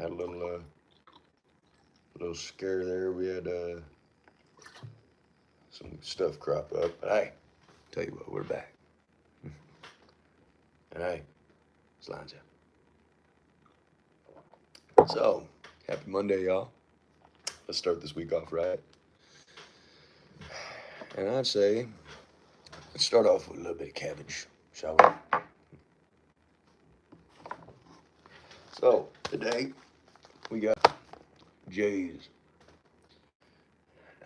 Had a little scare there. We had some stuff crop up. But hey, tell you what, we're back. And hey, Slanja. So, happy Monday, y'all. Let's start this week off right. And I'd say, let's start off with a little bit of cabbage, shall we? So, today, we got Jay's.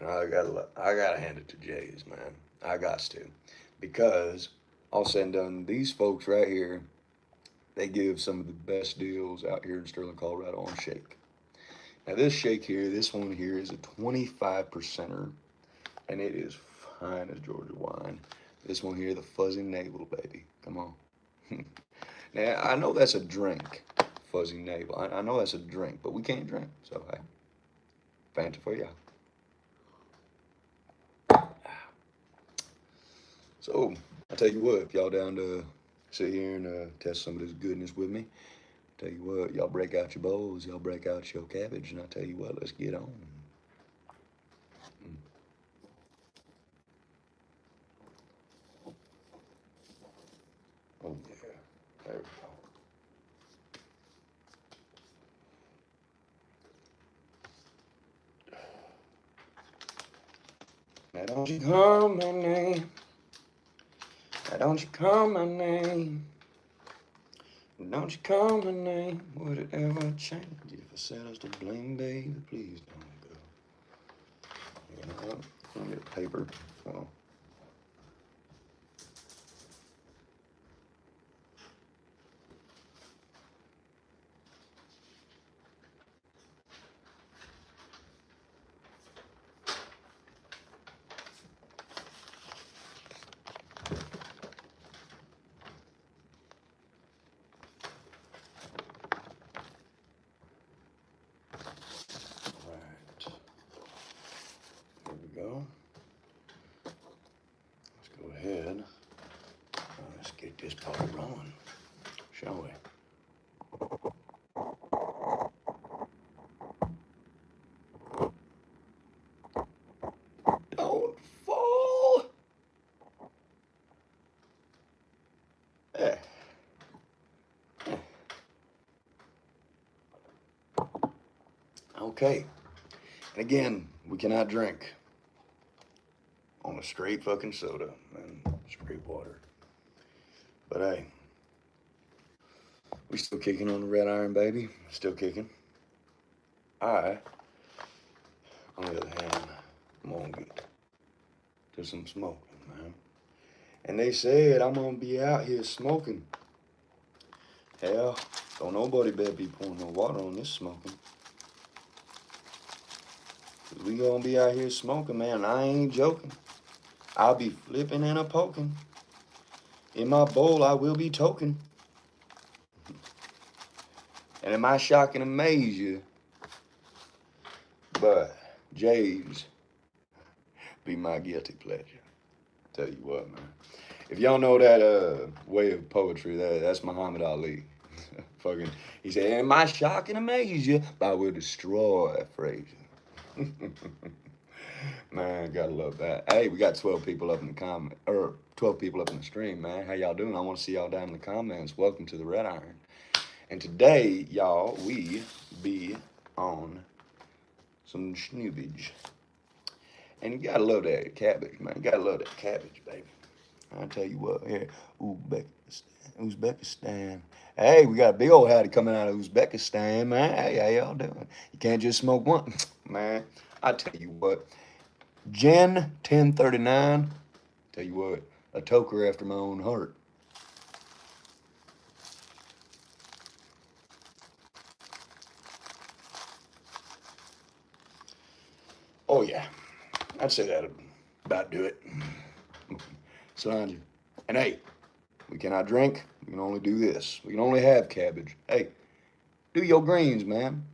And I gotta hand it to Jay's, man. I got to. Because, all said and done, these folks right here, they give some of the best deals out here in Sterling, Colorado on shake. Now, this shake here, this one here is a 25 percenter, and it is fine as Georgia wine. This one here, the Fuzzy Navel, baby. Come on. Now, I know that's a drink, Fuzzy Navel. I know that's a drink, but we can't drink. So, hey, fancy for y'all. So, I tell you what, if y'all down to sit here and test some of this goodness with me, tell you what, y'all break out your bowls, y'all break out your cabbage, and I tell you what, let's get on. Oh yeah, there we go. Now don't you call my name. Now don't you call my name. Don't you call my name. Would it ever change if I said I was to blame, baby? Please don't go. You know what? Let me get paper. Oh. Right. Here we go. Let's go ahead. Let's get this party rolling, shall we? Don't fall. Eh. Eh. Okay. And again, we cannot drink on a straight fucking soda and straight water. But hey, we still kicking on the red iron, baby. Still kicking. I, on the other hand, I'm gonna get to some smoking, man. And they said I'm gonna be out here smoking. Hell, don't nobody better be pouring no water on this smoking. Cause we gonna be out here smoking, man. I ain't joking. I'll be flipping and a poking. In my bowl, I will be toking. And it might shock and amaze you, but Jay's be my guilty pleasure. Tell you what, man. If y'all know that way of poetry, that's Muhammad Ali. Fucking, he said, "And my shock and amaze you, but I will destroy Frazier." Man, gotta love that. Hey, we got 12 people up in the comment, or 12 people up in the stream, man. How y'all doing? I want to see y'all down in the comments. Welcome to the Red Iron. And today, y'all, we be on some schnoobage. And you gotta love that cabbage, man. You gotta love that cabbage, baby. I tell you what, here, Uzbekistan. Hey, we got a big old howdy coming out of Uzbekistan, man. Hey, how y'all doing? You can't just smoke one, man. I tell you what, Gen 1039. Tell you what, a toker after my own heart. Oh yeah, I'd say that'd about do it. Solange. And hey, we cannot drink. We can only do this. We can only have cabbage. Hey, do your greens, man.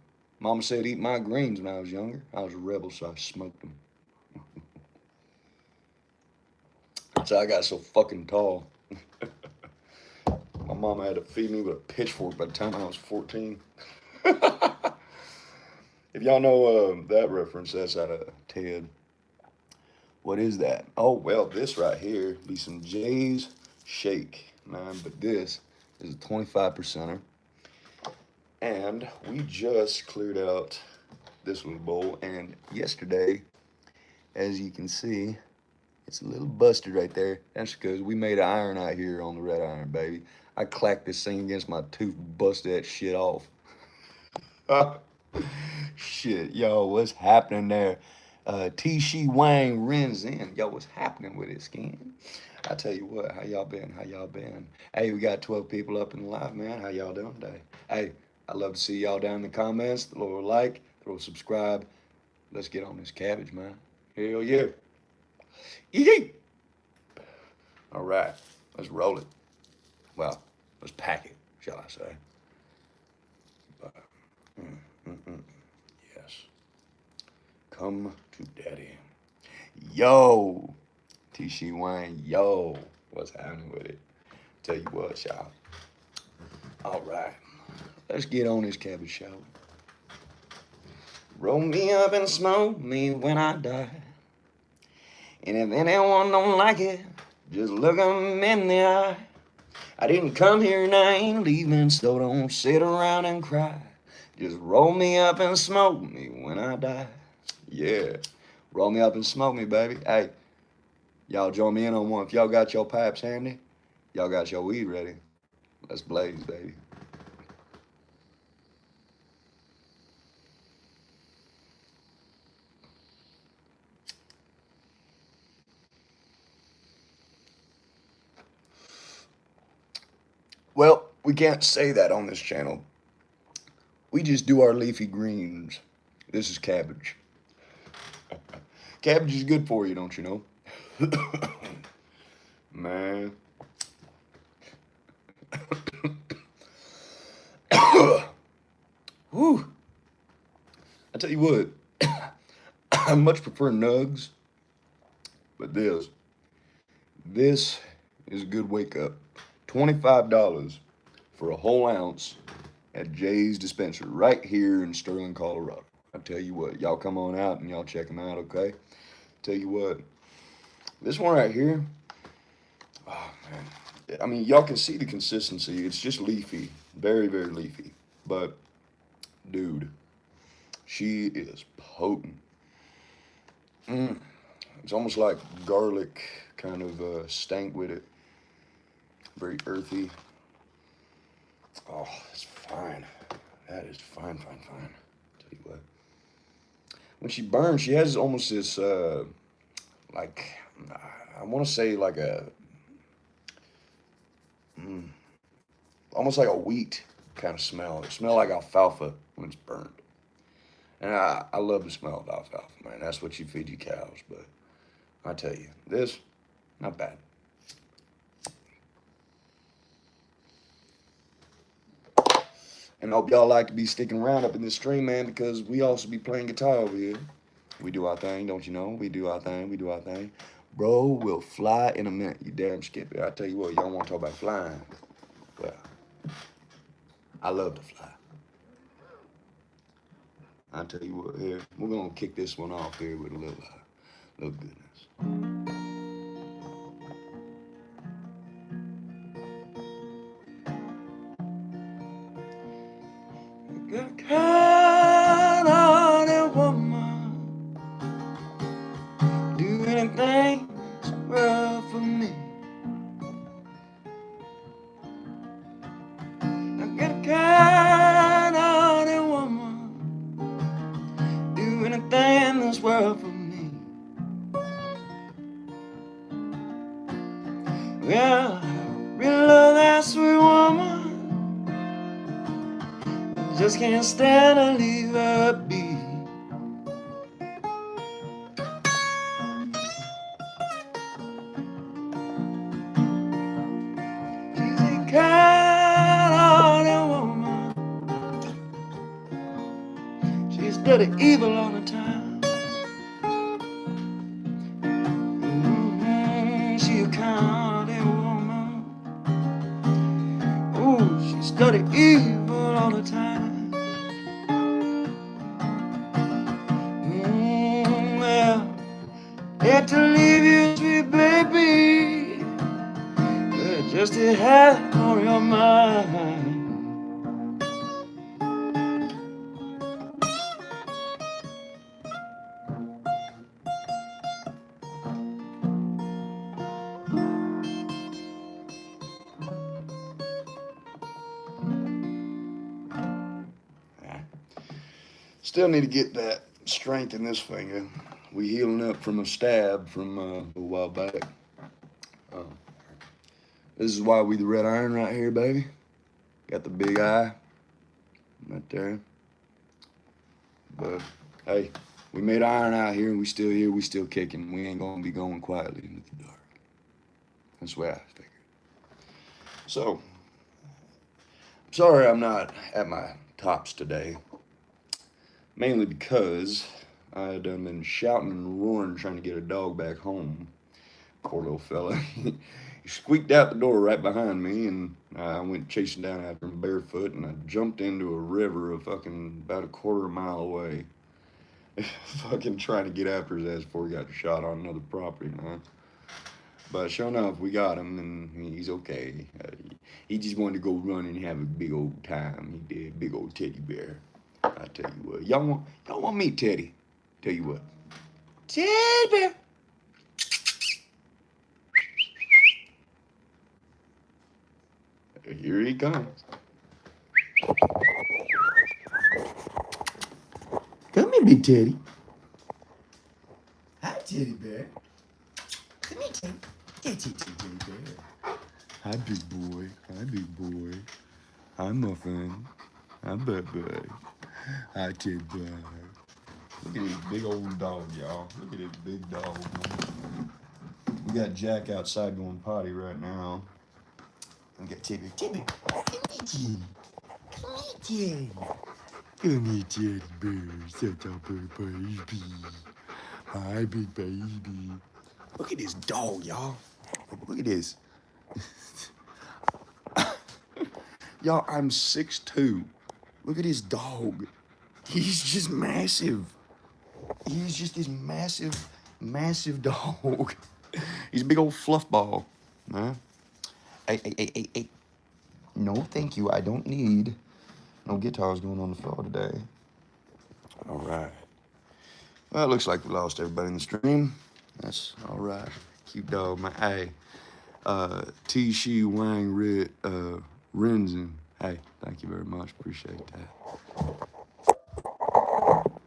Mama said eat my greens when I was younger. I was a rebel, so I smoked them. So I got so fucking tall. My mama had to feed me with a pitchfork by the time I was 14. If y'all know that reference, that's out of Ted. What is that? Oh, well, this right here be some Jay's Shake, man. But this is a 25 percenter. And we just cleared out this little bowl. And yesterday, as you can see, it's a little busted right there. That's because we made an iron out here on the red iron, baby. I clacked this thing against my tooth, busted that shit off. Shit, yo, what's happening there? T.C. Wang Rins in. Yo, what's happening with it, Skin? I tell you what, how y'all been? How y'all been? Hey, we got 12 people up in the live, man. How y'all doing today? Hey, I'd love to see y'all down in the comments. Throw a like, throw a subscribe. Let's get on this cabbage, man. Hell yeah. Yee! All right, let's roll it. Well, let's pack it, shall I say. But, yes. Come to daddy. Yo, T.C. Wayne, yo, what's happening with it? Tell you what, y'all. All right, let's get on this cabbage, shall we? Roll me up and smoke me when I die. And if anyone don't like it, just look 'em in the eye. I didn't come here and I ain't leaving, so don't sit around and cry. Just roll me up and smoke me when I die. Yeah, roll me up and smoke me, baby. Hey, y'all join me in on one. If y'all got your pipes handy, y'all got your weed ready. Let's blaze, baby. Well, we can't say that on this channel. We just do our leafy greens. This is cabbage. Cabbage is good for you, don't you know? Man. Whew. I tell you what, I much prefer nugs, but this is a good wake up. $25 for a whole ounce at Jay's Dispensary right here in Sterling, Colorado. I tell you what, y'all come on out and y'all check them out, okay? Tell you what, this one right here, oh man, I mean, y'all can see the consistency. It's just leafy, very, very leafy. But, dude, she is potent. It's almost like garlic kind of stank with it. Very earthy. Oh, it's fine. That is fine, fine, fine. Tell you what. When she burns, she has almost this, like, I want to say like a, almost like a wheat kind of smell. It smells like alfalfa when it's burned. And I love the smell of alfalfa, man. That's what you feed your cows. But I tell you, this, not bad. And I hope y'all like to be sticking around up in this stream, man, because we also be playing guitar over here. We do our thing, don't you know? We do our thing, we do our thing. Bro, we'll fly in a minute, you damn skippy. I tell you what, y'all want to talk about flying. Well, I love to fly. I tell you what, here, we're going to kick this one off here with a little goodness. Good kind-hearted woman, do anything that's right for me. A good kind-hearted woman, do anything in this world for me. Well, I really love that sweet woman. Just can't stand to leave her be. She's a kind-hearted woman. She's dirty evil all the time. She's a kind-hearted woman. Ooh, she's dirty evil all the time. to leave you, sweet baby, just to have on your mind. Still need to get that strength in this finger. We healing up from a stab from a while back. This is why we the red iron right here, baby. Got the big eye right there. But hey, we made iron out here, and we still here. We still kicking. We ain't gonna be going quietly into the dark. That's the way I figured. So, I'm sorry I'm not at my tops today. Mainly because I had been shouting and roaring trying to get a dog back home. Poor little fella. He squeaked out the door right behind me, and I went chasing down after him barefoot, and I jumped into a river fucking about a quarter mile away. Fucking trying to get after his ass before he got shot on another property, man. But sure enough, we got him, and he's okay. He just wanted to go run and have a big old time. He did, big old teddy bear. I tell you what, y'all want to meet Teddy? Tell you what, Teddy bear. Here he comes. Come here, big Teddy. Hi, Teddy bear. Come here, Teddy. Teddy bear. Hi, big boy. Hi, big boy. Hi, Muffin. Hi, Bubba. Hi, Teddy bear. Look at this big old dog, y'all. Look at this big dog. We got Jack outside going potty right now. We got Teddy. Teddy, come here, Teddy. Come here, Teddy. Come here, Teddy bear. Such a big baby. Hi, big baby. Look at this dog, y'all. Look at this. Y'all, I'm 6'2". Look at this dog. He's just massive. He's just this massive dog. He's a big old fluff ball. Huh? Hey. No, thank you. I don't need no guitars going on the floor today. All right. Well, it looks like we lost everybody in the stream. That's all right. Cute dog, my hey. T. Shi Wang Rinzen. Hey, thank you very much. Appreciate that. All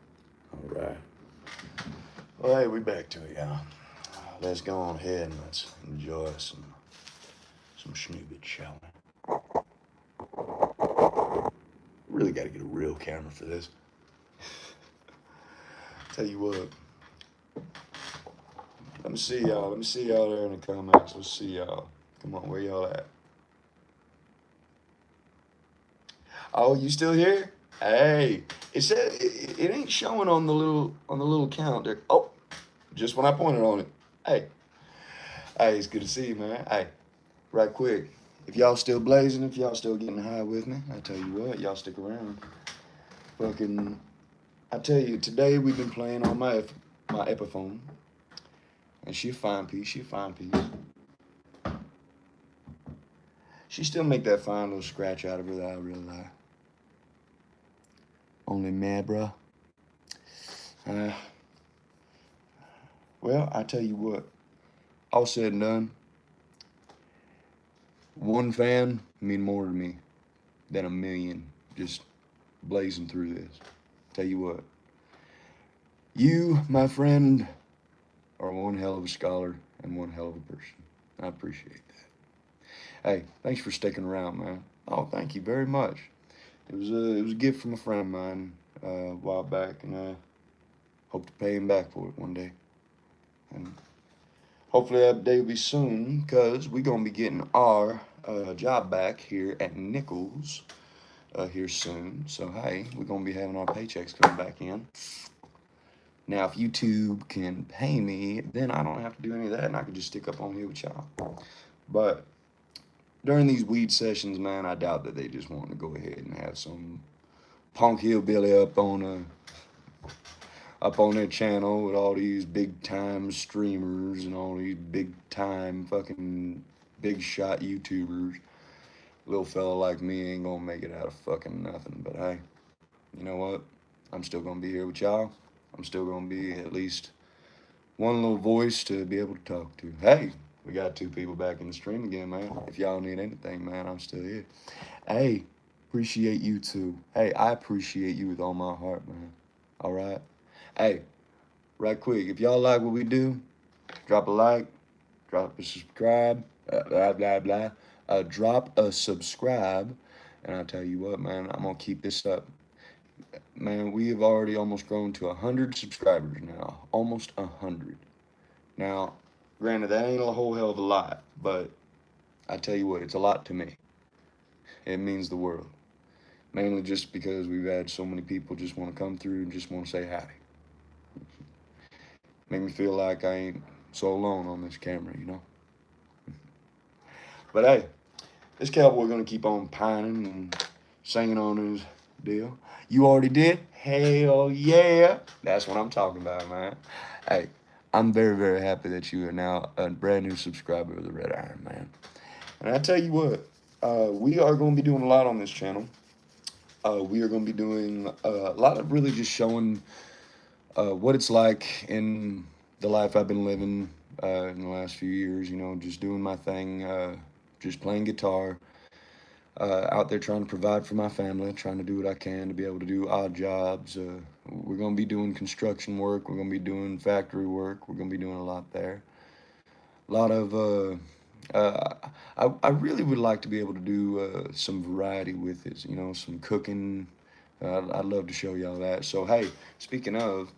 right. Well, hey, we back to it, y'all. Let's go on ahead and let's enjoy some schnoobage, shall we? Really got to get a real camera for this. Tell you what. Let me see y'all. Let me see y'all there in the comments. Let's see y'all. Come on, where y'all at? Oh, you still here? Hey, it said it ain't showing on the little count there. Oh, just when I pointed on it. Hey, it's good to see you, man. Hey, right quick. If y'all still blazing, if y'all still getting high with me, I tell you what, y'all stick around. Fucking, I tell you, today we've been playing on my Epiphone, and she a fine piece. She still make that fine little scratch out of her that I really like. Only mad, bruh. Well, I tell you what, all said and done, one fan mean more to me than a million just blazing through this. Tell you what, you, my friend, are one hell of a scholar and one hell of a person. I appreciate that. Hey, thanks for sticking around, man. Oh, thank you very much. It was a gift from a friend of mine a while back, and I hope to pay him back for it one day. And hopefully that day will be soon, because we're going to be getting our job back here at Nichols here soon. So, hey, we're going to be having our paychecks coming back in. Now, if YouTube can pay me, then I don't have to do any of that, and I can just stick up on here with y'all. But during these weed sessions, man, I doubt that they just want to go ahead and have some punk hillbilly up on up on that channel with all these big time streamers and all these big time fucking big shot YouTubers. Little fella like me ain't gonna make it out of fucking nothing. But hey, you know what? I'm still gonna be here with y'all. I'm still gonna be at least one little voice to be able to talk to. Hey, we got 2 people back in the stream again, man. If y'all need anything, man, I'm still here. Hey, appreciate you too. Hey, I appreciate you with all my heart, man. All right. Hey, right quick, if y'all like what we do, drop a like, drop a subscribe, blah blah blah. Drop a subscribe, and I'll tell you what, man, I'm gonna keep this up. Man, we have already almost grown to 100 subscribers now, almost 100. Now, granted, that ain't a whole hell of a lot, but I tell you what, it's a lot to me. It means the world. Mainly just because we've had so many people just want to come through and just want to say hi. Make me feel like I ain't so alone on this camera, you know? But hey, this cowboy gonna keep on pining and singing on his deal. You already did? Hell yeah! That's what I'm talking about, man. Hey, I'm very, very happy that you are now a brand new subscriber of the Red Iron, man. And I tell you what, we are going to be doing a lot on this channel. We are going to be doing a lot of really just showing what it's like in the life I've been living in the last few years. You know, just doing my thing, just playing guitar, out there trying to provide for my family, trying to do what I can to be able to do odd jobs. We're going to be doing construction work. We're going to be doing factory work. We're going to be doing a lot there. A lot of uh, I really would like to be able to do some variety with it, you know, some cooking. I'd love to show y'all that. So, hey, speaking of,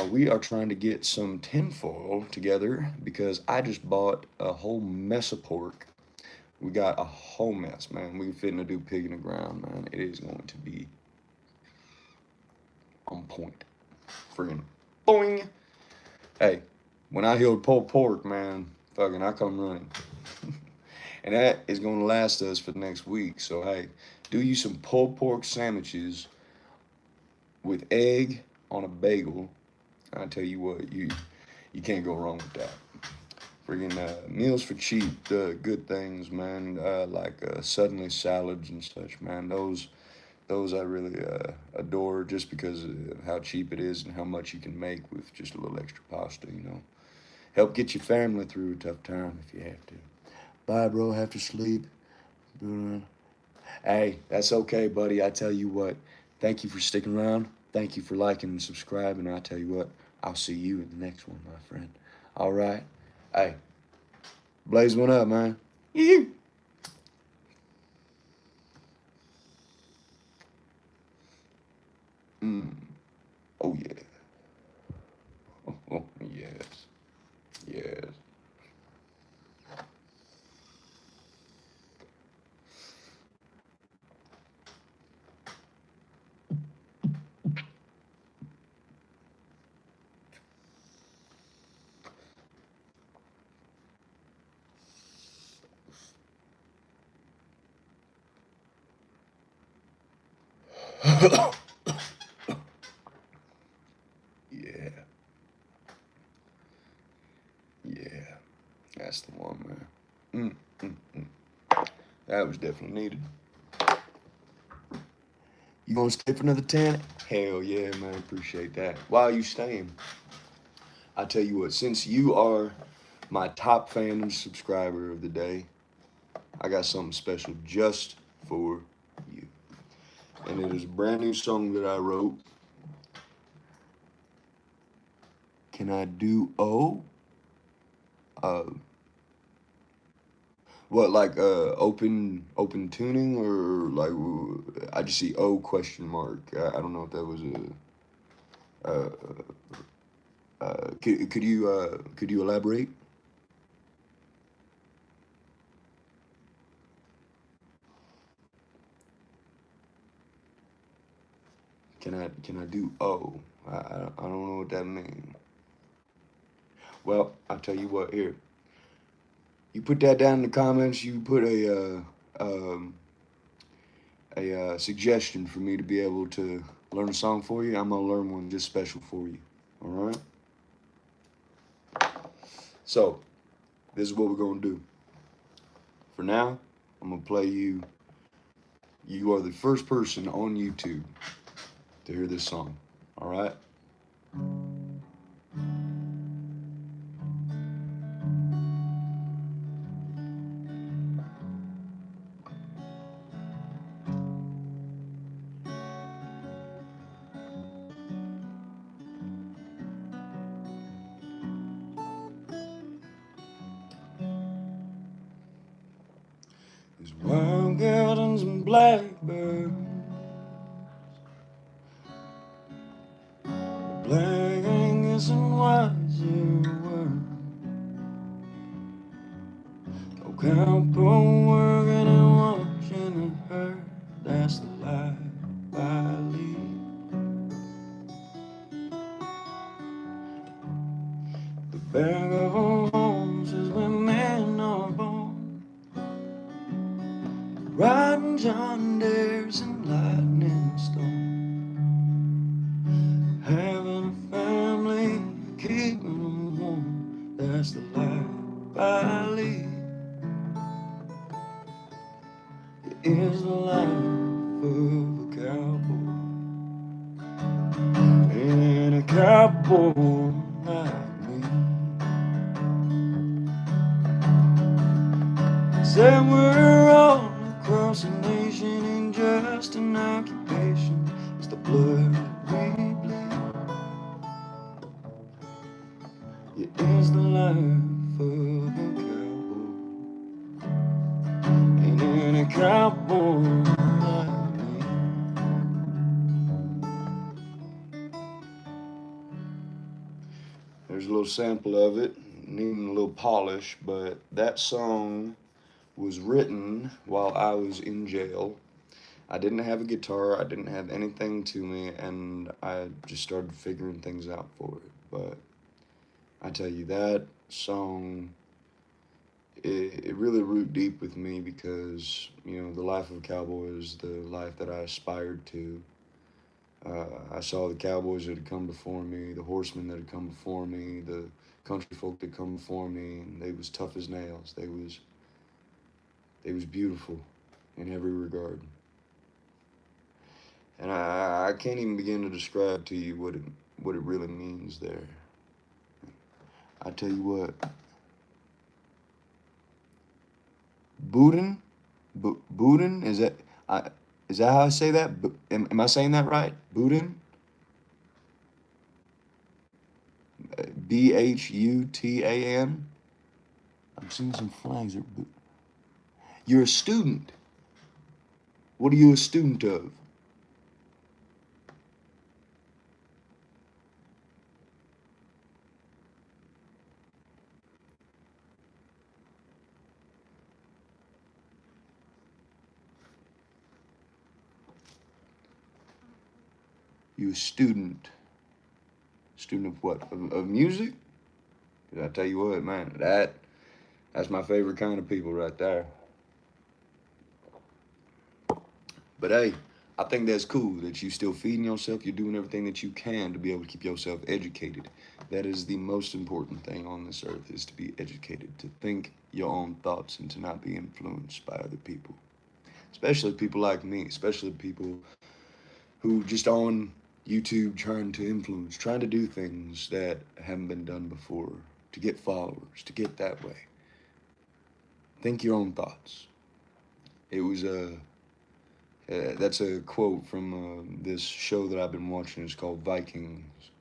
we are trying to get some tinfoil together because I just bought a whole mess of pork. We got a whole mess, man. We finna do pig in the ground, man. It is going to be on point. Friggin' boing. Hey, when I hear pulled pork, man, fucking I come running. And that is going to last us for the next week. So, hey, do you some pulled pork sandwiches with egg on a bagel. I tell you what, you can't go wrong with that. Friggin' meals for cheap, good things, man. Like suddenly salads and such, man. Those I really adore just because of how cheap it is and how much you can make with just a little extra pasta, you know. Help get your family through a tough time if you have to. Bye, bro. Have to sleep. Hey, that's okay, buddy. I tell you what, thank you for sticking around. Thank you for liking and subscribing. I tell you what, I'll see you in the next one, my friend. All right. Hey, blaze one up, man. Yee. Mm. Oh, yeah. Oh, yes. Yes. Yeah. Yeah. That's the one, man. That was definitely needed. You gonna stay for another 10? Hell yeah, man. Appreciate that. Why are you staying? I tell you what, since you are my top fan and subscriber of the day, I got something special just for you. And it is a brand new song that I wrote. Can I do O? Uh, what like open tuning or like I just see O question mark. I don't know if that was a could you elaborate? Can I do O? I don't know what that means. Well, I'll tell you what here. You put that down in the comments. You put a suggestion for me to be able to learn a song for you, I'm gonna learn one just special for you. All right. So this is what we're gonna do. For now, I'm gonna play you. You are the first person on YouTube to hear this song. All right. There's wild gardens and blackbirds, black Angus and wiser words. No cowboy working and watching a herd. That's the life I lead. The bag of all homes is where men are born, riding John Deere's and lightning storm, having a family, keeping them warm. That's the life I lead. It is the life of a cowboy, and a cowboy like me. Said we're all across the nation, ain't just an occupation. It's the blood we bleed. It is the life of a cowboy, and in a cowboy like me. There's a little sample of it, needing a little polish, but that song was written while I was in jail. I didn't have a guitar, I didn't have anything to me, and I just started figuring things out for it. But I tell you, that song, it really rooted deep with me because, you know, the life of a cowboy is the life that I aspired to. I saw the cowboys that had come before me, the horsemen that had come before me, the country folk that had come before me, and they was tough as nails. They was beautiful in every regard. And I can't even begin to describe to you what it really means there. I tell you what, Boudin, Boudin, is that how I say that? Am I saying that right? Boudin, Bhutan. I'm seeing some flags. You're a student. What are you a student of? You a student. Student of what? Of music? 'Cause I tell you what, man, that's my favorite kind of people right there. But hey, I think that's cool that you still feeding yourself. You're doing everything that you can to be able to keep yourself educated. That is the most important thing on this earth, is to be educated, to think your own thoughts and to not be influenced by other people. Especially people like me, especially people who just on YouTube trying to influence, trying to do things that haven't been done before, to get followers, to get that way. Think your own thoughts. It was a that's a quote from this show that I've been watching. It's called Vikings.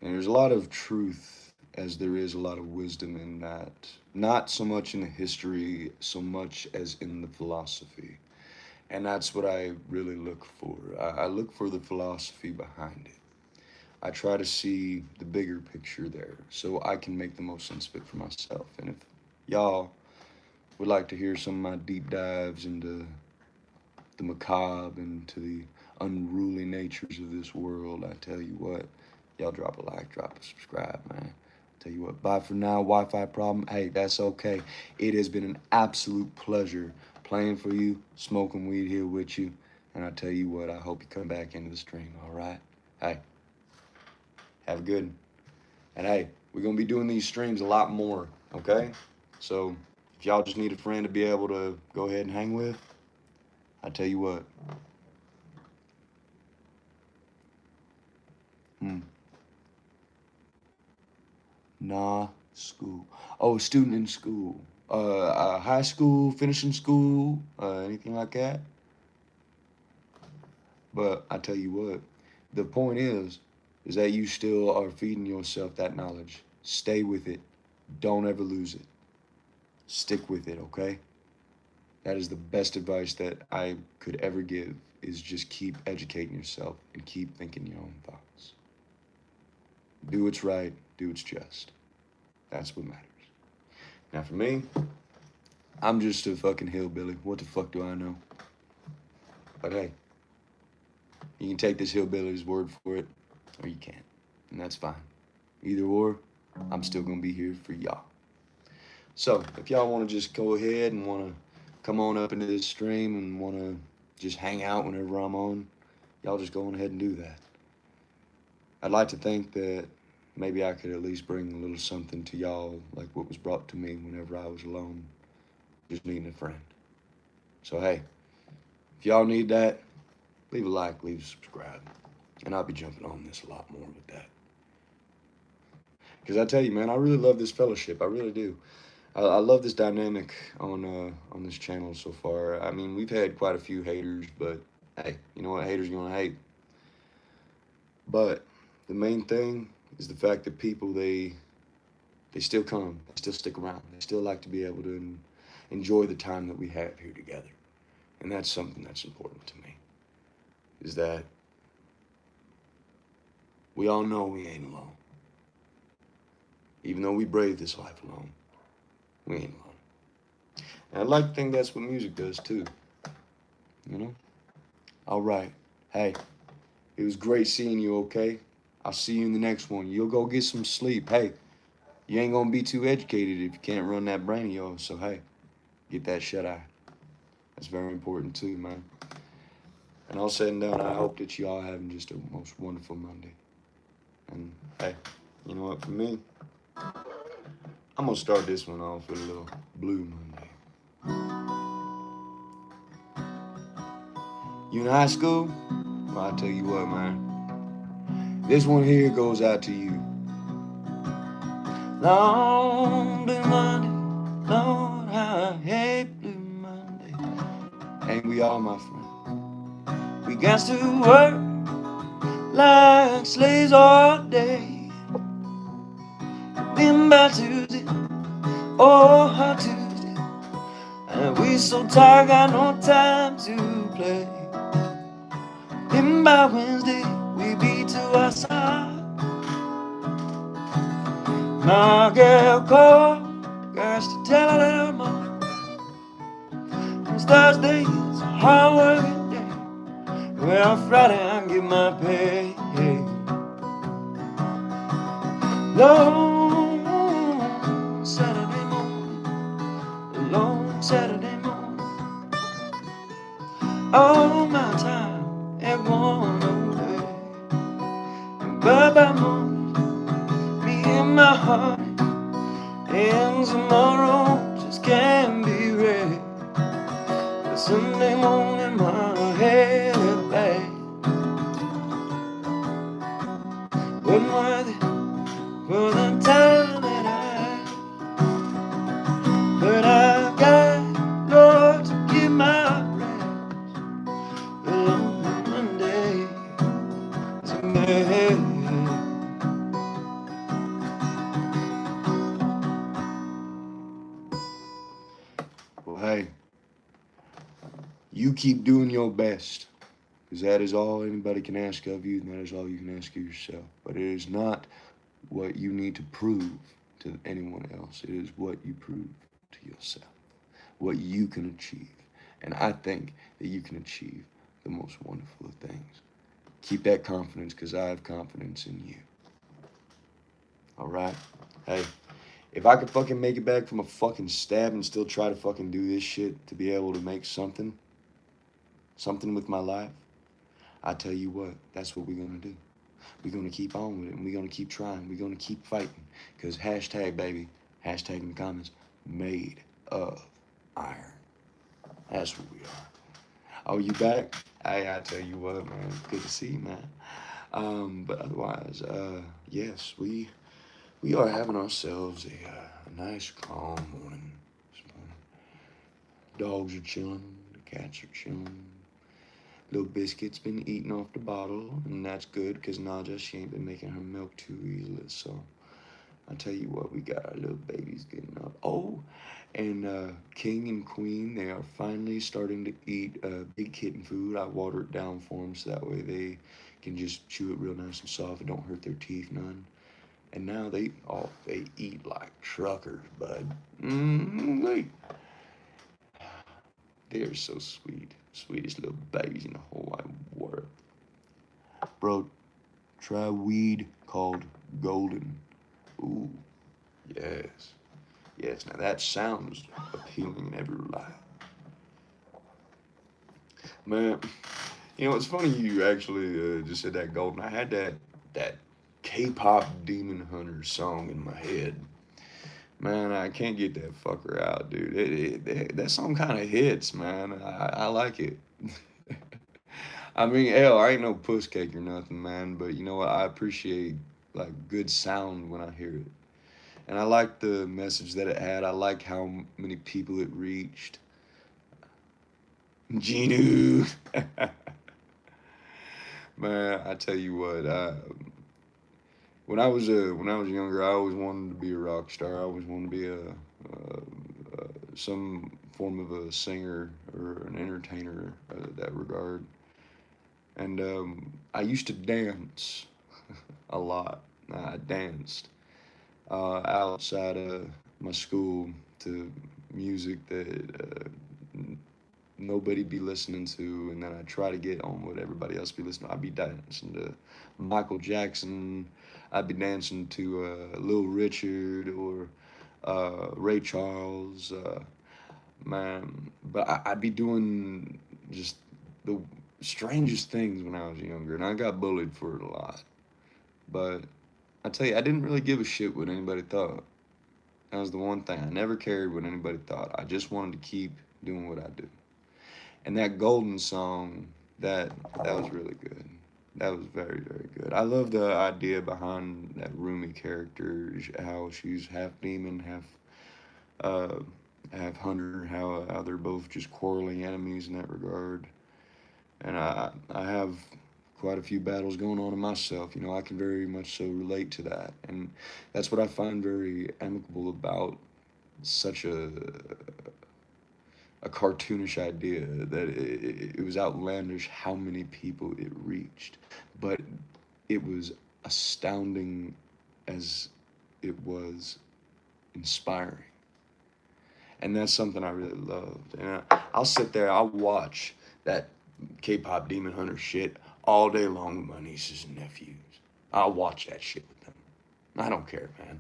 And there's a lot of truth as there is a lot of wisdom in that. Not so much in the history, so much as in the philosophy. And that's what I really look for. I look for the philosophy behind it. I try to see the bigger picture there so I can make the most sense of it for myself. And if y'all would like to hear some of my deep dives into the macabre and to the unruly natures of this world, I tell you what, y'all drop a like, drop a subscribe, man. Tell you what, bye for now. Wi-Fi problem, hey, that's okay. It has been an absolute pleasure playing for you, smoking weed here with you, And I tell you what, I hope you come back into the stream, all right? Hey, have a good one. And hey, we're going to be doing these streams a lot more, okay? So if y'all just need a friend to be able to go ahead and hang with, I tell you what. Nah, school. Oh, student in school. High school, finishing school, anything like that. But I tell you what, the point is that you still are feeding yourself that knowledge. Stay with it. Don't ever lose it. Stick with it, okay? That is the best advice that I could ever give is just keep educating yourself and keep thinking your own thoughts. Do what's right, do what's just. That's what matters. Now for me, I'm just a fucking hillbilly. What the fuck do I know? But hey, you can take this hillbilly's word for it, or you can't. And that's fine. Either or, I'm still gonna be here for y'all. So, if y'all wanna just go ahead and wanna come on up into this stream and wanna just hang out whenever I'm on, y'all just go on ahead and do that. I'd like to think that maybe I could at least bring a little something to y'all, like what was brought to me whenever I was alone, just needing a friend. So, hey, if y'all need that, leave a like, leave a subscribe, and I'll be jumping on this a lot more with that. Because I tell you, man, I really love this fellowship. I really do. I love this dynamic on this channel so far. I mean, we've had quite a few haters, but hey, you know what? Haters gonna hate. But the main thing is the fact that people they still come, they still stick around, they still like to be able to enjoy the time that we have here together, and that's something that's important to me. Is that we all know we ain't alone. Even though we brave this life alone, we ain't alone. And I'd like to think that's what music does too. You know? All right. Hey, it was great seeing you, okay? I'll see you in the next one. You'll go get some sleep. Hey, you ain't gonna be too educated if you can't run that brain of yours. So, hey, get that shut eye. That's very important too, man. And all said and done, I hope that you all having just a most wonderful Monday. And hey, you know what? For me, I'm gonna start this one off with a little Blue Monday. You in high school? Well, I tell you what, man. This one here goes out to you. Long Blue Monday, Lord, how I hate Blue Monday. Ain't we all, my friend? We got to work like slaves all day. Then by Tuesday, oh, how Tuesday, and we so tired, got no time to play. Then by Wednesday, we be to our side. My girl called, gosh, to tell a little more. It's Thursday's a hard working day. Well, Friday I get my pay. Long Saturday morning, long Saturday morning. All my time ain't going away. And bye-bye morning, me and my heart, and tomorrow just can't be ready. But Sunday morning my head is back. Wasn't worth it for the time that I had. But I got, Lord, to give my praise. The long Monday to me. Well, hey, you keep doing your best, because that is all anybody can ask of you, and that is all you can ask of yourself. But it is not what you need to prove to anyone else. It is what you prove to yourself, what you can achieve. And I think that you can achieve the most wonderful of things. Keep that confidence, because I have confidence in you. All right? Hey, if I could fucking make it back from a fucking stab and still try to fucking do this shit to be able to make something, something with my life, I tell you what, that's what we're gonna do. We're gonna keep on with it, and we're gonna keep trying. We're gonna keep fighting, cause hashtag baby, hashtag in the comments, made of iron. That's what we are. Oh, you back? I tell you what, man, good to see you, man. But otherwise, yes, we are having ourselves a nice, calm morning. This morning. Dogs are chilling, the cats are chilling. Little Biscuit's been eating off the bottle, and that's good because Naja, she ain't been making her milk too easily. So I tell you what, we got our little babies getting up. Oh, and King and Queen, they are finally starting to eat big kitten food. I water it down for them so that way they can just chew it real nice and soft. It don't hurt their teeth none. And now they eat like truckers, bud. Wait. They are so sweet. Sweetest little babies in the whole wide world. Bro, try weed called Golden. Ooh, yes. Yes, now that sounds appealing in every life. Man, you know, it's funny you actually just said that Golden. I had that K-pop Demon Hunter song in my head. Man, I can't get that fucker out, dude. That song kind of hits, man. I like it. I mean, hell, I ain't no puss cake or nothing, man. But you know what? I appreciate like good sound when I hear it, and I like the message that it had. I like how many people it reached. Genu, man, I tell you what. When I was younger, I always wanted to be a rock star. I always wanted to be some form of a singer or an entertainer that regard. And I used to dance a lot. I danced outside of my school to music that nobody be listening to, and then I try to get on what everybody else be listening to. I'd be dancing to Michael Jackson. I'd be dancing to Lil Richard or Ray Charles. Man, but I'd be doing just the strangest things when I was younger, and I got bullied for it a lot. But I tell you, I didn't really give a shit what anybody thought. That was the one thing. I never cared what anybody thought. I just wanted to keep doing what I do. And that Golden song, that was really good. That was very, very good. I love the idea behind that Rumi character, how she's half demon, uh, half hunter, how they're both just quarreling enemies in that regard. And I have quite a few battles going on in myself. You know, I can very much so relate to that, and that's what I find very amicable about such a cartoonish idea that it was outlandish how many people it reached, but it was astounding as it was inspiring. And that's something I really loved. And I'll sit there, I'll watch that K-pop Demon Hunter shit all day long with my nieces and nephews. I'll watch that shit with them. I don't care, man.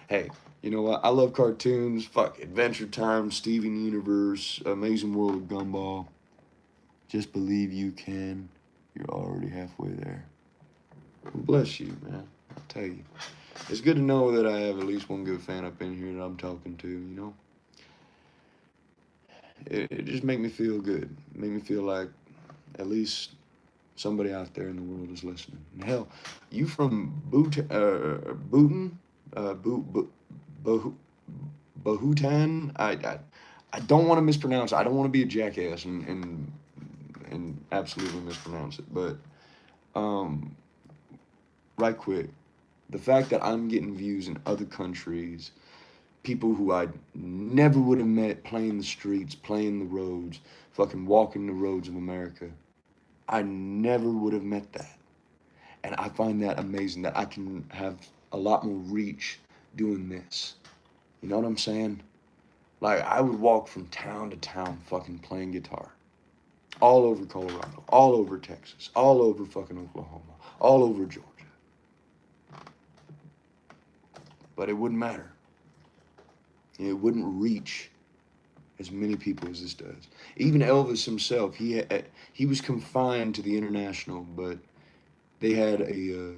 Hey, you know what? I love cartoons. Fuck Adventure Time, Steven Universe, Amazing World of Gumball. Just believe you can. You're already halfway there. Bless you, man. I'll tell you. It's good to know that I have at least one good fan up in here that I'm talking to, you know? It just make me feel good. Make me feel like at least somebody out there in the world is listening. And hell, you from Bhutan, Bahutan. I don't want to mispronounce it. I don't want to be a jackass and absolutely mispronounce it. But um, right quick, the fact that I'm getting views in other countries, people who I never would have met playing the streets, playing the roads, fucking walking the roads of America. I never would have met that. And I find that amazing that I can have a lot more reach doing this. You know what I'm saying? Like, I would walk from town to town fucking playing guitar. All over Colorado, all over Texas, all over fucking Oklahoma, all over Georgia. But it wouldn't matter. It wouldn't reach as many people as this does. Even Elvis himself, he was confined to the international, but they had a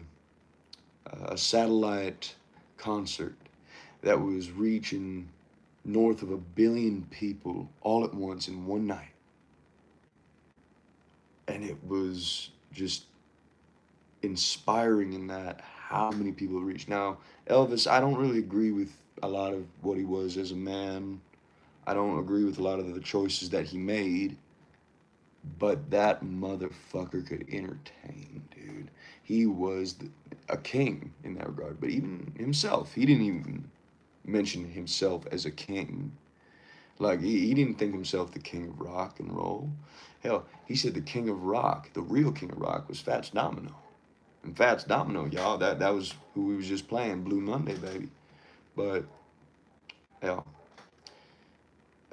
satellite concert that was reaching north of 1 billion people all at once in one night. And it was just inspiring in that how many people it reached. Now, Elvis, I don't really agree with a lot of what he was as a man. I don't agree with a lot of the choices that he made, but that motherfucker could entertain, dude. He was a king in that regard. But even himself, he didn't even mention himself as a king. Like, he didn't think himself the king of rock and roll. Hell, he said the king of rock, the real king of rock, was Fats Domino. And Fats Domino, y'all, that was who we was just playing, Blue Monday, baby. But, hell,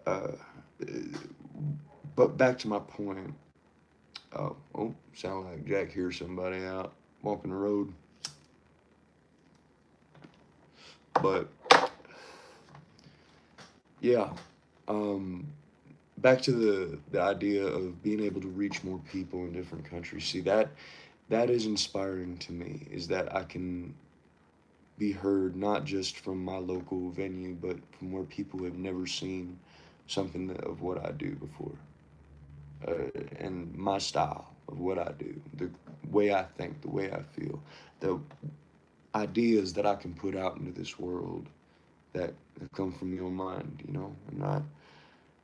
uh, but back to my point. Oh, sound like Jack hears somebody out walking the road. But, yeah, um, back to the idea of being able to reach more people in different countries. See, that is inspiring to me, is that I can be heard not just from my local venue, but from where people have never seen something of what I do before. And my style of what I do, the way I think, the way I feel, the ideas that I can put out into this world that have come from your mind, you know.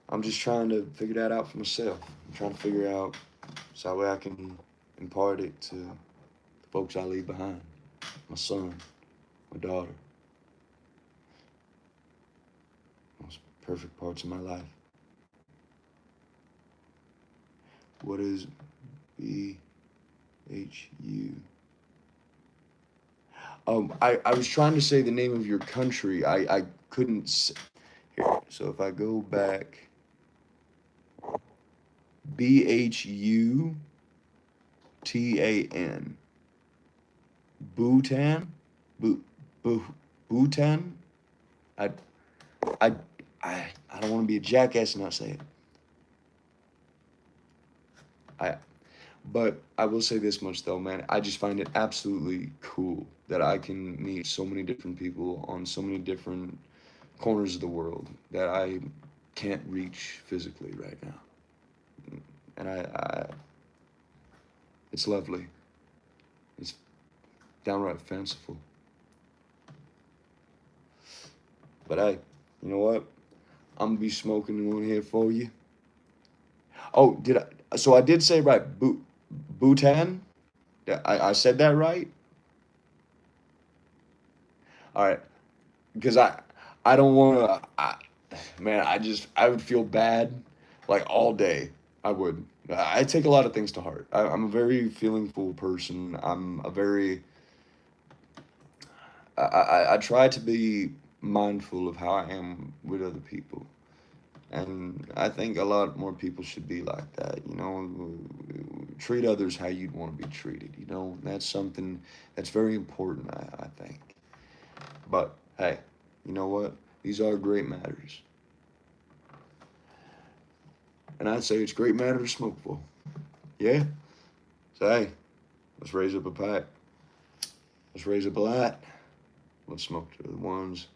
I'm just trying to figure that out for myself. I'm trying to figure out so that way I can impart it to the folks I leave behind, my son, my daughter, most perfect parts of my life. What is BHU? I was trying to say the name of your country. I couldn't say. Here, so if I go back, BHUTAN, Bhutan, Bu, Bu, Bhutan. I, I, I don't want to be a jackass and not say it. I, but I will say this much though, man. I just find it absolutely cool that I can meet so many different people on so many different corners of the world that I can't reach physically right now. And it's lovely. It's downright fanciful. But hey, you know what? I'm gonna be smoking one here for you. Oh, did I? So I did say right, Bhutan. I said that right. All right, because I don't want to. Man, I would feel bad, like all day. I would. I take a lot of things to heart. I'm a very feelingful person. I'm a very. I try to be mindful of how I am with other people. And I think a lot more people should be like that, you know, treat others how you'd want to be treated, you know, that's something that's very important, I think. But hey, you know what? These are great matters. And I'd say it's great matter to smoke for. Yeah? So hey, let's raise up a pipe. Let's raise up a light. Let's smoke to the ones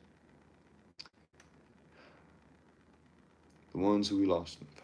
who we lost in the fight.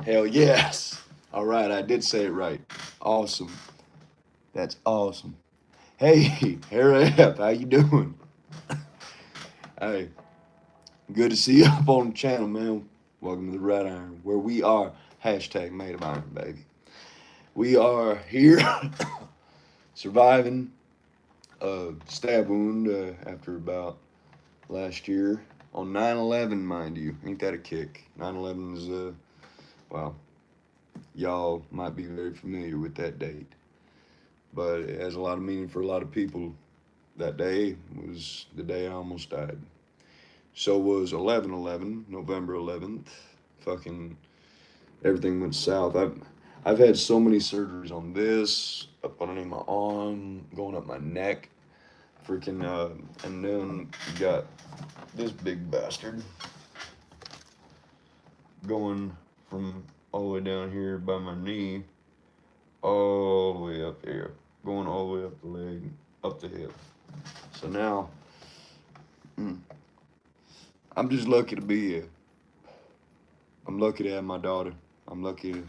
Hell yes. All right, I did say it right. Awesome. That's awesome. Hey, Harry, how you doing? Hey, good to see you up on the channel, man. Welcome to the Red Iron, where we are hashtag made of iron, baby. We are here surviving a stab wound after about last year. on 9/11, mind you. Ain't that a kick? 9/11 is, well, y'all might be very familiar with that date. But it has a lot of meaning for a lot of people. That day was the day I almost died. So was 11/11, November 11th. Fucking everything went south. I've had so many surgeries on this, up underneath my arm, going up my neck, freaking, and then you got this big bastard going from all the way down here by my knee, all the way up here, going all the way up the leg, up the hip. So now, I'm just lucky to be here. I'm lucky to have my daughter. I'm lucky to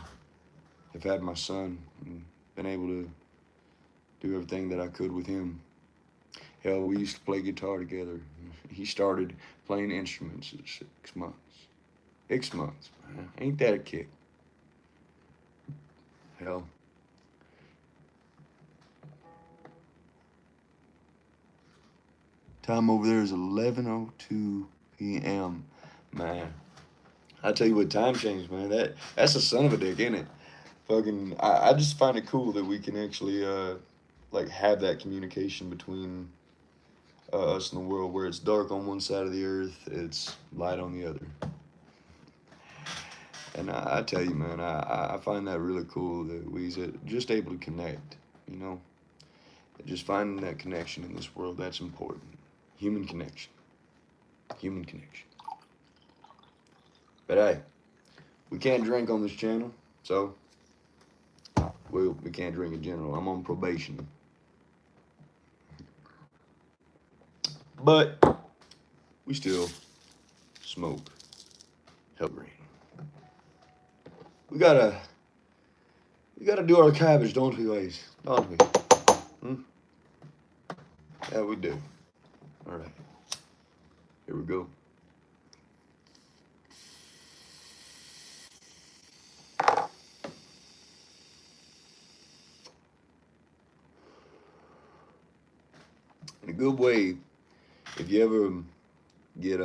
have had my son and been able to do everything that I could with him. Hell, we used to play guitar together. He started playing instruments at 6 months. 6 months, man. Ain't that a kick? Hell. Time over there is 11:02 p.m. Man, I tell you what, time changed, man. That's a son of a dick, ain't it? Fucking, I just find it cool that we can actually like have that communication between us and the world, where it's dark on one side of the earth, it's light on the other. And I tell you, man, I find that really cool that we just able to connect, you know? Just finding that connection in this world, that's important. Human connection. Human connection. But hey, we can't drink on this channel, so we can't drink in general. I'm on probation. But we still smoke hell green. We gotta do our cabbage, don't we, guys? Don't we? Hmm? Yeah, we do. All right. Here we go. In a good way, if you ever get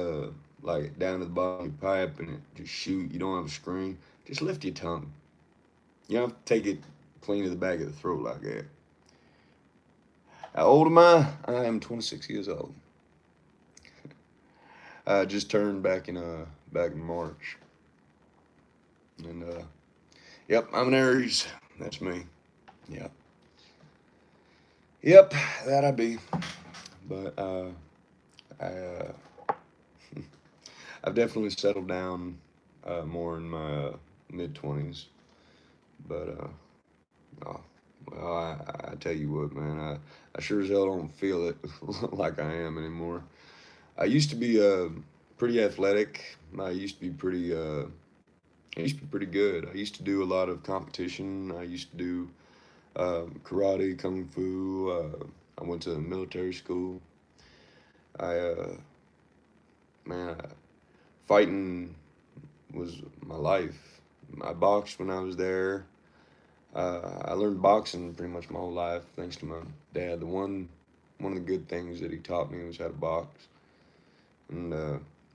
like down to the bottom of your pipe and it just shoot, you don't have a screen, just lift your tongue. You don't have to take it clean to the back of the throat like that. How old am I? I am 26 years old. I just turned back in March. And yep, I'm an Aries. That's me. Yep. Yep, that I be. But I've definitely settled down more in my mid-20s. But oh, well, I tell you what, man, I sure as hell don't feel it like I am anymore. I used to be pretty athletic. I used to be pretty good. I used to do a lot of competition. I used to do karate, kung fu. I went to military school. I man, fighting was my life. I boxed when I was there. I learned boxing pretty much my whole life thanks to my dad. One of the good things that he taught me was how to box. And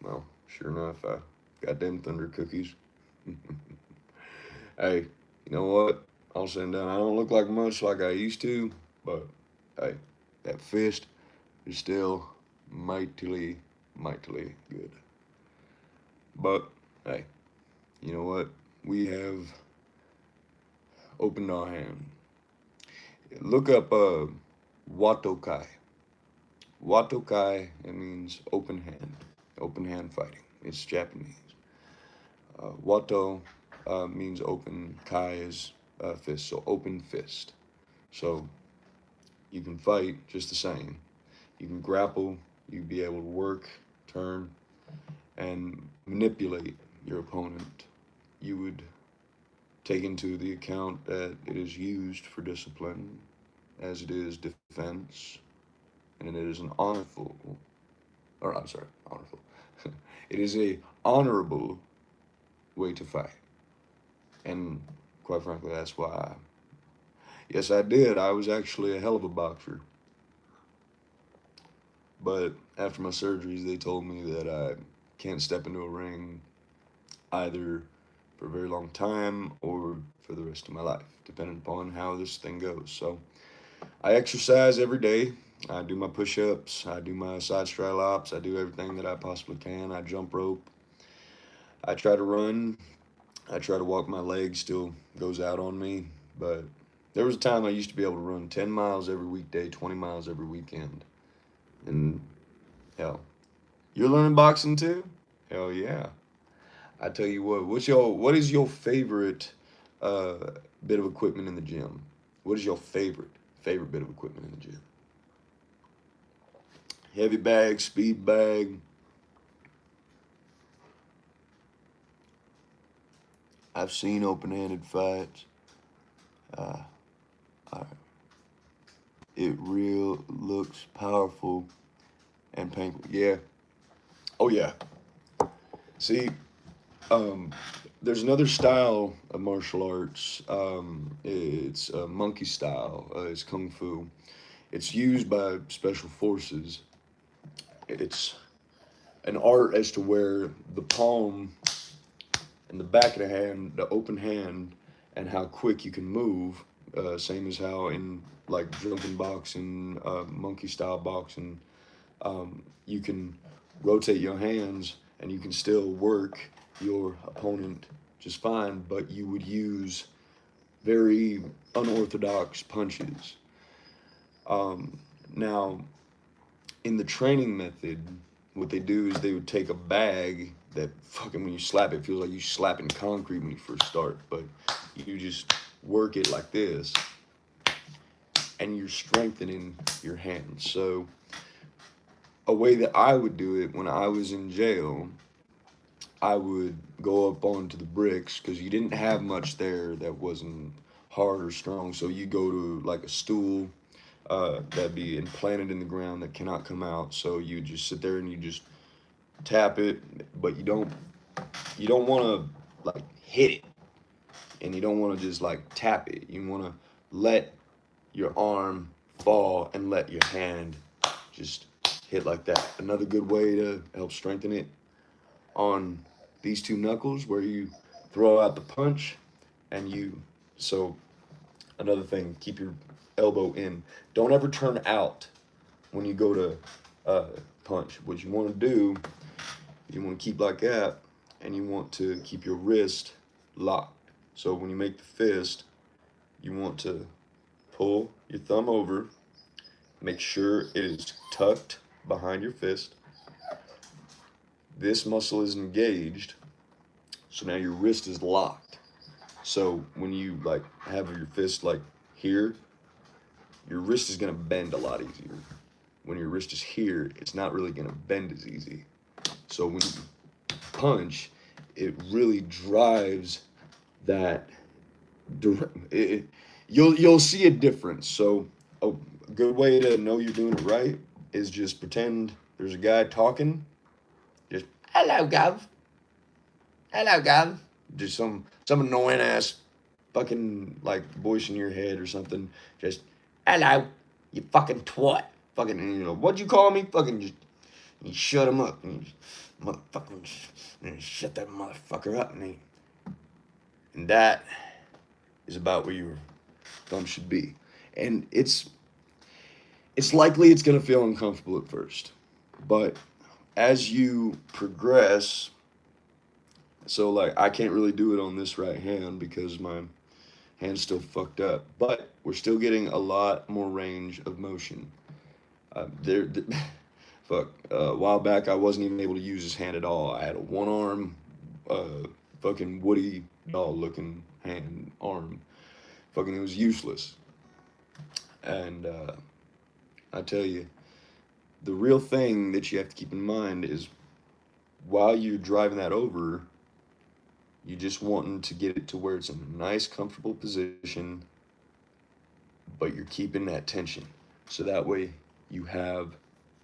well, sure enough, I got them thunder cookies. Hey, you know what? All said and done, I don't look like much like I used to, but hey, that fist is still mightily, mightily good. But hey, you know what? We have opened our hand. Look up Watokai. Watokai, it means open hand fighting. It's Japanese. Wato means open, Kai is fist, so open fist. So you can fight just the same. You can grapple, you can be able to work, turn, and manipulate your opponent. You would take into the account that it is used for discipline, as it is defense, and it is an honorful, or I'm sorry, honorful. It is a honorable way to fight. And quite frankly, that's why, yes, I did. I was actually a hell of a boxer. But after my surgeries, they told me that can't step into a ring either for a very long time or for the rest of my life, depending upon how this thing goes. So I exercise every day. I do my push-ups. I do my side straddle ops. I do everything that I possibly can. I jump rope. I try to run. I try to walk. My leg still goes out on me, but there was a time I used to be able to run 10 miles every weekday, 20 miles every weekend. And hell, you're learning boxing too? Hell yeah. I tell you what is your favorite uh, bit of equipment in the gym? What is your favorite bit of equipment in the gym? Heavy bag, speed bag. I've seen open-handed fights. Uh, I, it real looks powerful and painful. Yeah. Oh yeah. See, um, there's another style of martial arts. It's monkey style. It's kung fu. It's used by special forces. It's an art as to where the palm and the back of the hand, the open hand, and how quick you can move. Same as how in like jumping boxing, monkey style boxing, you can rotate your hands and you can still work your opponent just fine, but you would use very unorthodox punches. Now, in the training method, what they do is they would take a bag that fucking when you slap it, feels like you slapping concrete when you first start, but you just work it like this and you're strengthening your hands. So a way that I would do it when I was in jail, I would go up onto the bricks because you didn't have much there that wasn't hard or strong. So you go to like a stool that'd be implanted in the ground that cannot come out. So you just sit there and you just tap it, but you don't want to like hit it, and you don't want to just like tap it. You want to let your arm fall and let your hand just hit like that. Another good way to help strengthen it on these two knuckles where you throw out the punch and you so another thing, keep your elbow in. Don't ever turn out when you go to punch. What you want to do, you want to keep like that, and you want to keep your wrist locked. So when you make the fist, you want to pull your thumb over, make sure it is tucked behind your fist. This muscle is engaged, so now your wrist is locked. So when you like have your fist like here, your wrist is gonna bend a lot easier. When your wrist is here, it's not really gonna bend as easy. So when you punch, it really drives that. You'll see a difference. So a good way to know you're doing it right is just pretend there's a guy talking. Just hello, Gov. Hello, Gov. Just some annoying ass fucking like voice in your head or something. Just hello, you fucking twat. Fucking what'd you call me? Fucking just you shut him up. And you motherfucking shut that motherfucker up, and that is about where your thumb should be. And it's likely it's gonna feel uncomfortable at first, but as you progress, so like I can't really do it on this right hand because my hand's still fucked up, but we're still getting a lot more range of motion. There, fuck. A while back, I wasn't even able to use his hand at all. I had a one arm, fucking Woody doll looking hand arm. Fucking, it was useless. And I tell you, the real thing that you have to keep in mind is while you're driving that over, you just wanting to get it to where it's in a nice, comfortable position, but you're keeping that tension. So that way you have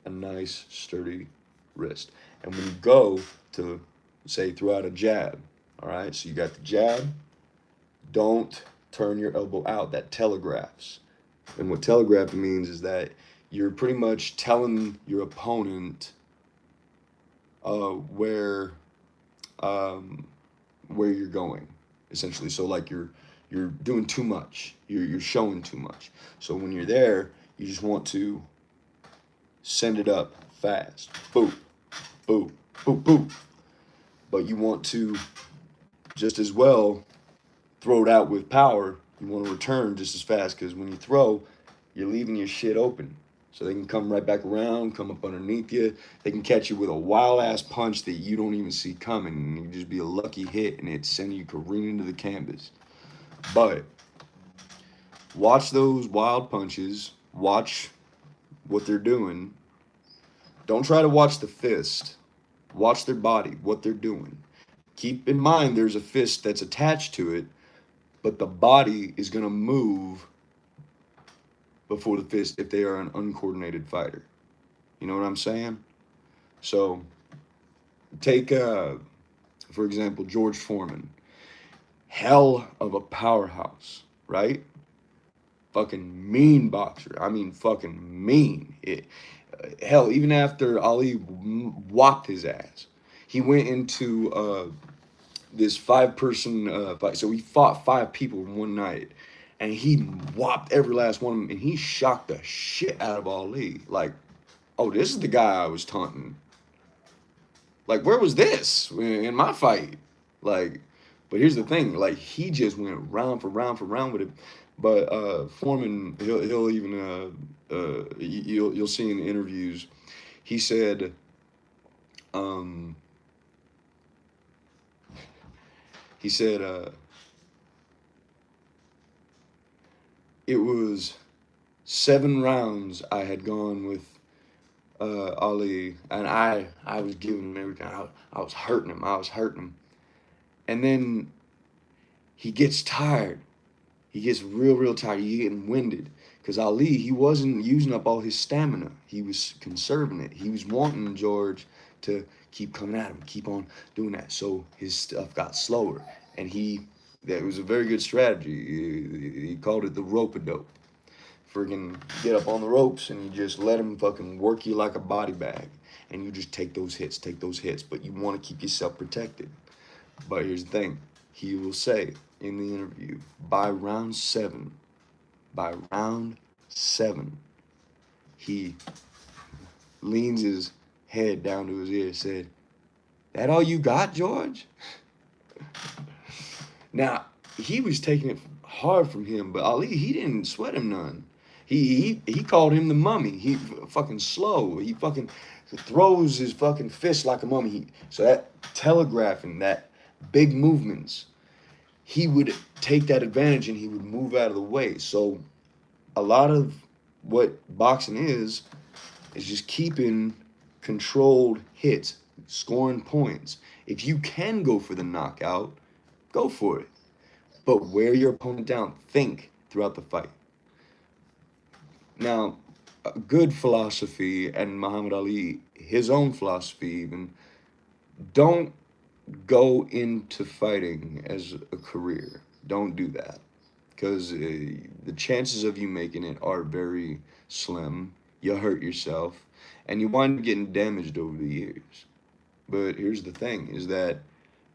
a nice, sturdy wrist. And when you go to, say, throw out a jab, all right, so you got the jab, don't turn your elbow out. That telegraphs. And what telegraphing means is that you're pretty much telling your opponent where where you're going, essentially. So like you're doing too much. You're showing too much. So when you're there, you just want to send it up fast. Boop, boop, boop, boop. But you want to just as well throw it out with power. You want to return just as fast because when you throw, you're leaving your shit open. So they can come right back around, come up underneath you. They can catch you with a wild ass punch that you don't even see coming. And it can just be a lucky hit and it send you careening into the canvas. But watch those wild punches. Watch what they're doing. Don't try to watch the fist. Watch their body, what they're doing. Keep in mind there's a fist that's attached to it, but the body is going to move before the fist if they are an uncoordinated fighter. You know what I'm saying? So take, for example, George Foreman. Hell of a powerhouse, right? Fucking mean boxer. I mean, fucking mean. Hell, even after Ali whopped his ass, he went into this 5-person fight. So he fought 5 people in one night, and he whopped every last one of them, and he shocked the shit out of Ali. Like, oh, this is the guy I was taunting. Like, where was this in my fight? Like, but here's the thing. Like, he just went round for round for round with it. But Foreman, he'll even you'll see in interviews, he said, um, he said it was 7 rounds I had gone with Ali, and I was giving him everything. I was hurting him. I was hurting him, and then he gets tired. He gets real tired. He getting winded because Ali, he wasn't using up all his stamina. He was conserving it. He was wanting George to keep coming at him, keep on doing that. So his stuff got slower, and that was a very good strategy. He called it the rope-a-dope. Friggin' get up on the ropes and you just let him fucking work you like a body bag, and you just take those hits. But you want to keep yourself protected. But here's the thing: he will say in the interview, by round seven, he leans his head down to his ear and said, "That all you got, George?" Now, he was taking it hard from him, but Ali, he didn't sweat him none. He called him the mummy. He fucking slow. He fucking throws his fucking fist like a mummy. So that telegraphing, that big movements, he would take that advantage and he would move out of the way. So a lot of what boxing is just keeping controlled hits, scoring points. If you can go for the knockout, go for it. But wear your opponent down. Think throughout the fight. Now, a good philosophy, and Muhammad Ali, his own philosophy even, don't go into fighting as a career. Don't do that. Because the chances of you making it are very slim. You hurt yourself, and you wind up getting damaged over the years. But here's the thing, is that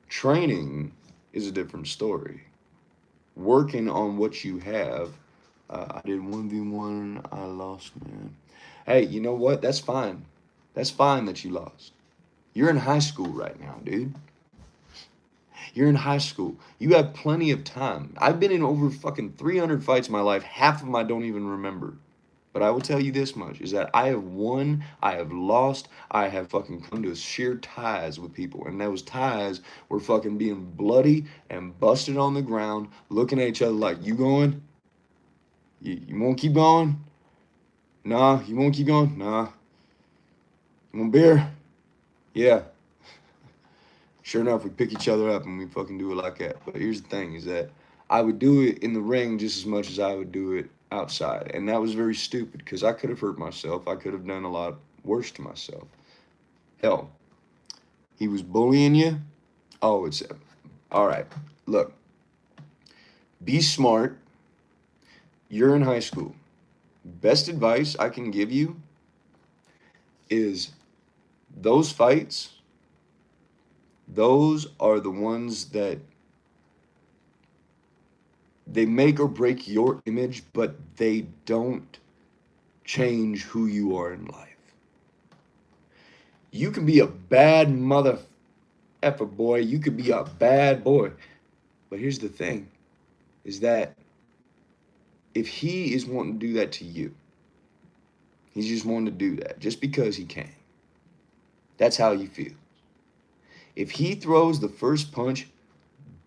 training is a different story. Working on what you have. I did 1v1, I lost, man. Hey, you know what? That's fine. That's fine that you lost. You're in high school right now, dude. You're in high school. You have plenty of time. I've been in over fucking 300 fights in my life. Half of them I don't even remember. But I will tell you this much, is that I have won, I have lost, I have fucking come to sheer ties with people. And those ties were fucking being bloody and busted on the ground, looking at each other like, you going? You won't keep going? Nah, you won't keep going? Nah. You want beer? Yeah. Sure enough, we pick each other up and we fucking do it like that. But here's the thing, is that I would do it in the ring just as much as I would do it outside. And that was very stupid because I could have hurt myself. I could have done a lot worse to myself. Hell, he was bullying you. Oh, it's all right. Look, be smart. You're in high school. Best advice I can give you is those fights, those are the ones that they make or break your image, but they don't change who you are in life. You can be a bad mother effer boy. You could be a bad boy. But here's the thing, is that if he is wanting to do that to you, he's just wanting to do that just because he can. That's how you feel. If he throws the first punch,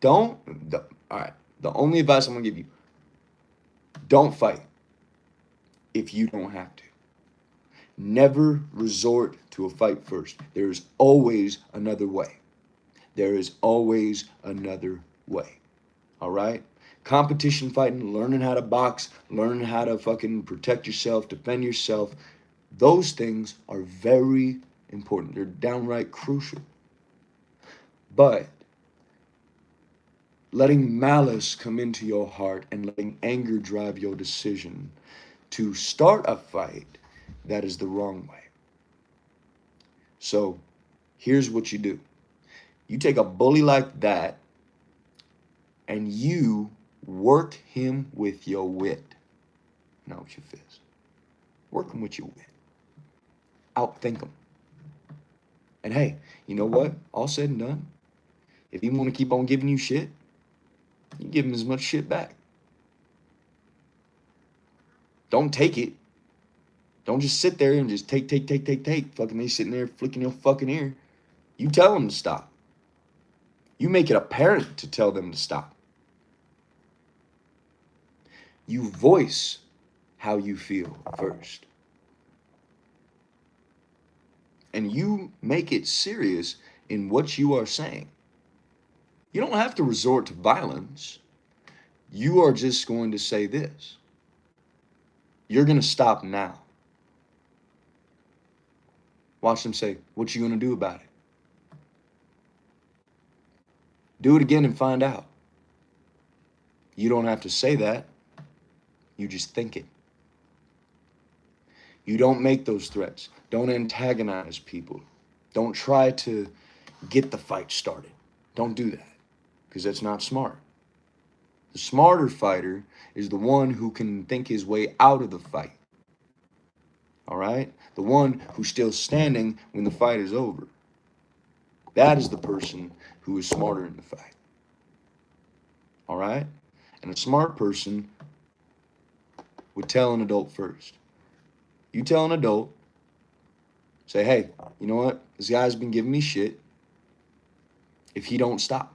don't, all right, the only advice I'm going to give you, don't fight if you don't have to. Never resort to a fight first. There is always another way. There is always another way. All right? Competition fighting, learning how to box, learning how to fucking protect yourself, defend yourself, those things are very important. They're downright crucial. But letting malice come into your heart and letting anger drive your decision to start a fight, that is the wrong way. So here's what you do. You take a bully like that and you work him with your wit, not with your fist. Work him with your wit. Outthink him. And hey, you know what? All said and done, if he want to keep on giving you shit, you give him as much shit back. Don't take it. Don't just sit there and just take. Fucking they sitting there flicking your fucking ear. You tell them to stop. You make it apparent to tell them to stop. You voice how you feel first. And you make it serious in what you are saying. You don't have to resort to violence. You are just going to say this. You're going to stop now. Watch them say, what you going to do about it? Do it again and find out. You don't have to say that. You just think it. You don't make those threats. Don't antagonize people. Don't try to get the fight started. Don't do that, because that's not smart. The smarter fighter is the one who can think his way out of the fight. All right? The one who's still standing when the fight is over. That is the person who is smarter in the fight. All right? And a smart person would tell an adult first. You tell an adult, say, hey, you know what? This guy's been giving me shit if he don't stop.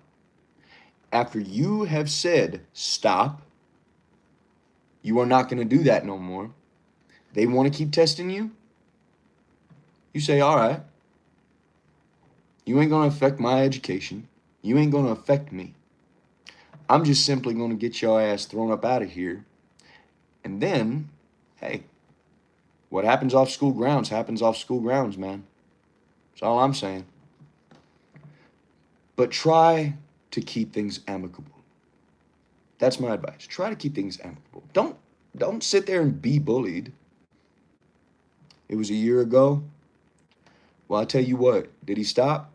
After you have said stop, you are not going to do that no more. They want to keep testing you. You say, all right. You ain't going to affect my education. You ain't going to affect me. I'm just simply going to get your ass thrown up out of here. And then, hey, what happens off school grounds happens off school grounds, man. That's all I'm saying. But try to keep things amicable. That's my advice. Try to keep things amicable. Don't sit there and be bullied. It was a year ago. Well, I tell you what, did he stop?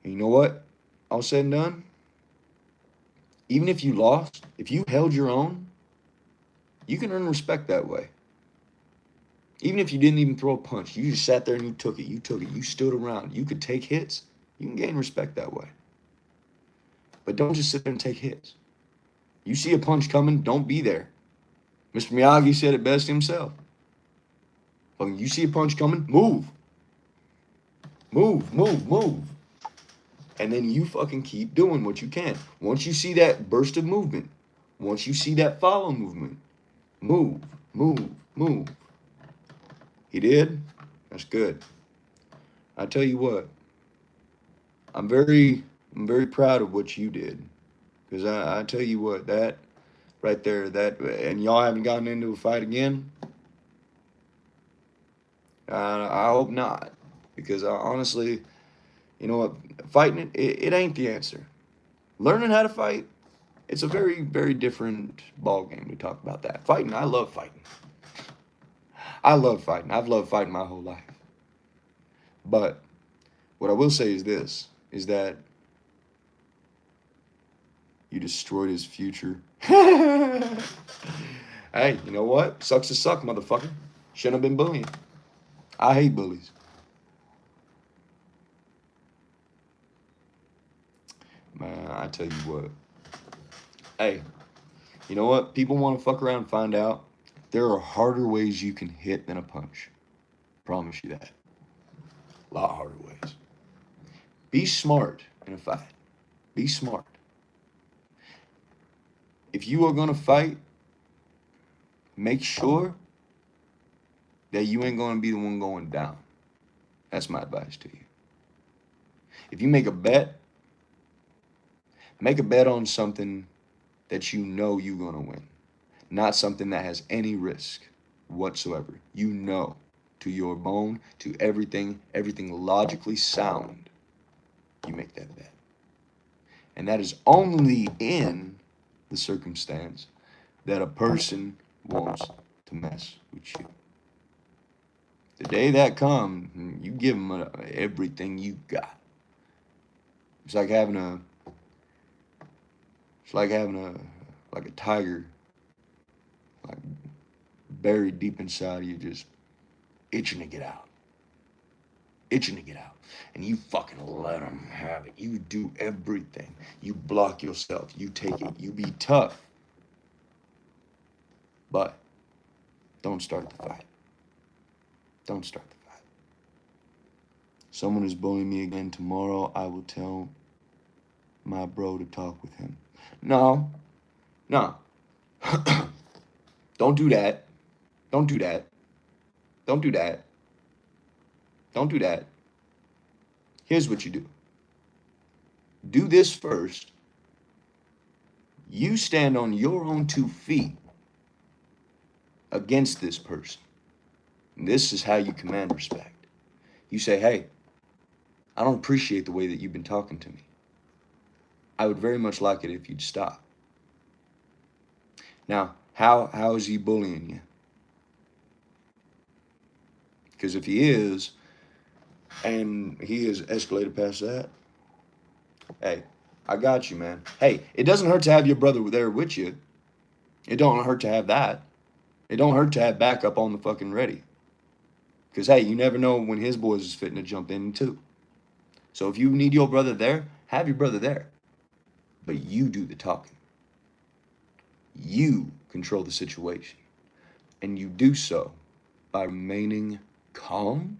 And you know what? All said and done, even if you lost, if you held your own, you can earn respect that way. Even if you didn't even throw a punch, you just sat there and you took it. You stood around. You could take hits. You can gain respect that way. But don't just sit there and take hits. You see a punch coming, don't be there. Mr. Miyagi said it best himself. When you see a punch coming, move. Move. And then you fucking keep doing what you can. Once you see that burst of movement, once you see that follow movement, move. He did? That's good. I tell you what, I'm very proud of what you did. Because I tell you what, that right there, and y'all haven't gotten into a fight again? I hope not. Because honestly, you know what, fighting it ain't the answer. Learning how to fight, it's a very, very different ball game. We talk about that. Fighting, I love fighting. I've loved fighting my whole life. But what I will say is this, is that you destroyed his future. Hey, you know what? Sucks to suck, motherfucker. Shouldn't have been bullying. I hate bullies. Man, I tell you what. Hey, you know what? People want to fuck around and find out. There are harder ways you can hit than a punch. Promise you that. A lot harder ways. Be smart in a fight. Be smart. If you are going to fight, make sure that you ain't going to be the one going down. That's my advice to you. If you make a bet on something that you know you're going to win, not something that has any risk whatsoever. You know, to your bone, to everything logically sound, you make that bet. And that is only in the circumstance that a person wants to mess with you. The day that comes, you give them everything you got. It's like having a tiger, like buried deep inside of you, just itching to get out. And you fucking let them have it. You do everything. You block yourself. You take it. You be tough. But don't start the fight. Don't start the fight. Someone is bullying me again tomorrow. I will tell my bro to talk with him. No. Don't do that. Don't do that. Don't do that. Don't do that. Here's what you do. Do this first. You stand on your own 2 feet against this person. And this is how you command respect. You say, hey, I don't appreciate the way that you've been talking to me. I would very much like it if you'd stop. Now, how is he bullying you? Because if he is, and he has escalated past that, hey, I got you, man. Hey, it doesn't hurt to have your brother there with you. It don't hurt to have that. It don't hurt to have backup on the fucking ready. Because, hey, you never know when his boys is fitting to jump in too. So if you need your brother there, have your brother there. But you do the talking. You control the situation. And you do so by remaining calm,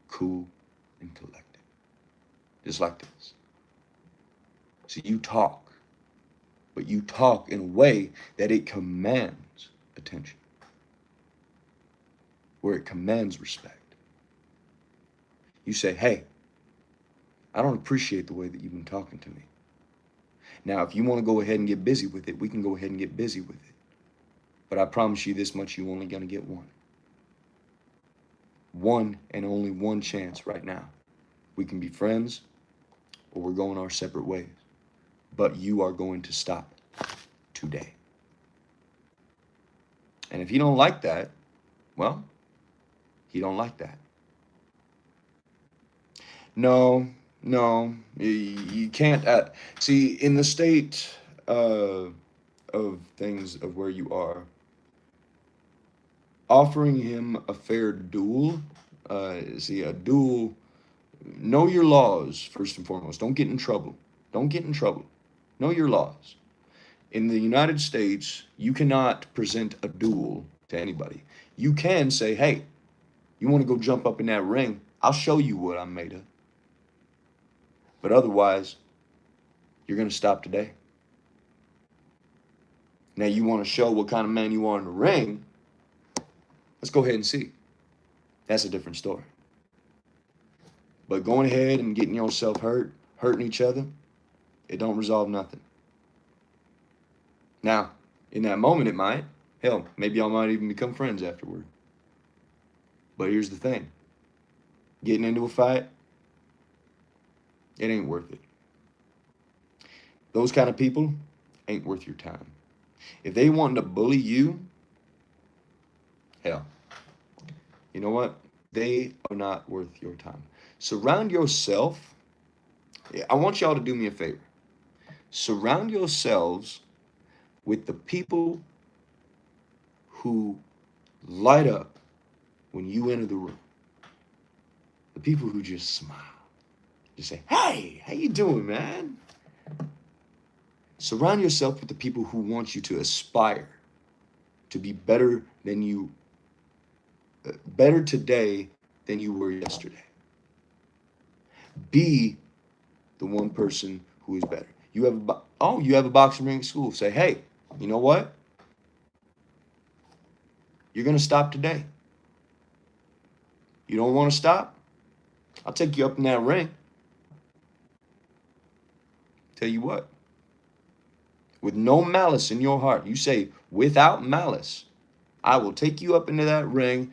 cool, and collected. Just like this. So you talk. But you talk in a way that it commands attention. Where it commands respect. You say, hey, I don't appreciate the way that you've been talking to me. Now, if you want to go ahead and get busy with it, we can go ahead and get busy with it. But I promise you this much, you're only going to get one. One and only one chance right now. We can be friends or we're going our separate ways. But you are going to stop today. And if you don't like that, well, he don't like that. No, you can't. See, in the state of things of where you are, offering him a fair duel, a duel, know your laws first and foremost. Don't get in trouble. Know your laws. In the United States, you cannot present a duel to anybody. You can say, hey, you want to go jump up in that ring? I'll show you what I'm made of. But otherwise, you're going to stop today. Now, you want to show what kind of man you are in the ring? Let's go ahead and see. That's a different story. But going ahead and getting yourself hurt, hurting each other, it don't resolve nothing. Now, in that moment it might. Hell, maybe y'all might even become friends afterward. But here's the thing. Getting into a fight, it ain't worth it. Those kind of people ain't worth your time. If they want to bully you, hell, you know what? They are not worth your time. Surround yourself. I want y'all to do me a favor. Surround yourselves with the people who light up when you enter the room. The people who just smile. Just say, hey, how you doing, man? Surround yourself with the people who want you to aspire to be better today than you were yesterday. Be the one person who is better. You have a boxing ring at school. Say, hey, you know what? You're going to stop today. You don't want to stop? I'll take you up in that ring. Tell you what. With no malice in your heart. You say, without malice, I will take you up into that ring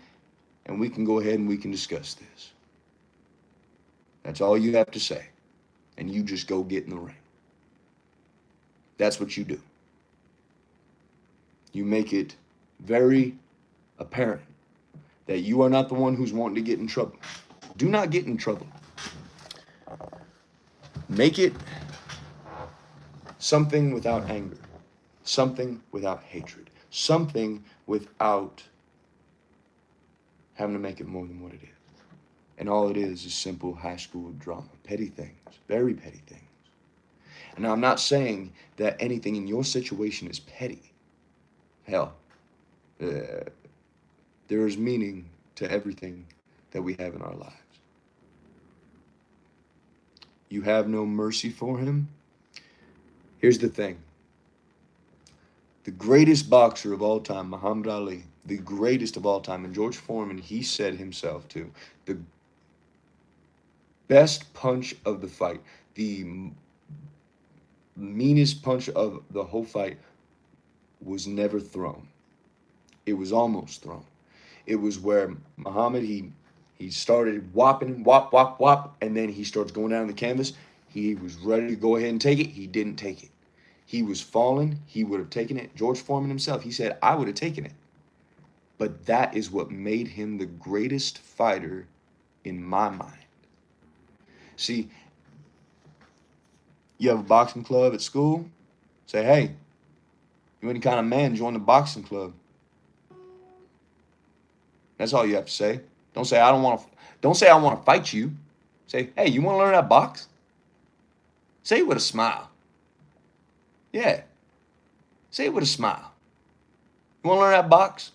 and we can go ahead and we can discuss this. That's all you have to say. And you just go get in the ring. That's what you do. You make it very apparent that you are not the one who's wanting to get in trouble. Do not get in trouble. Make it something without anger, something without hatred, something without having to make it more than what it is. And all it is simple high school drama, petty things, very petty things. And now I'm not saying that anything in your situation is petty. Hell, there is meaning to everything that we have in our lives. You have no mercy for him. Here's the thing. The greatest boxer of all time, Muhammad Ali, the greatest of all time, and George Foreman, he said himself too, the best punch of the fight, the meanest punch of the whole fight was never thrown. It was almost thrown. It was where Muhammad, he started whopping, whop, whop, whop, and then he starts going down the canvas. He was ready to go ahead and take it. He didn't take it. He was falling. He would have taken it. George Foreman himself, he said, I would have taken it. But that is what made him the greatest fighter in my mind. See, you have a boxing club at school, say, hey, you any kind of man, join the boxing club. That's all you have to say. Don't say I want to fight you. Say, hey, you want to learn how to box? Say it with a smile. Yeah. Say it with a smile. You want to learn how to box?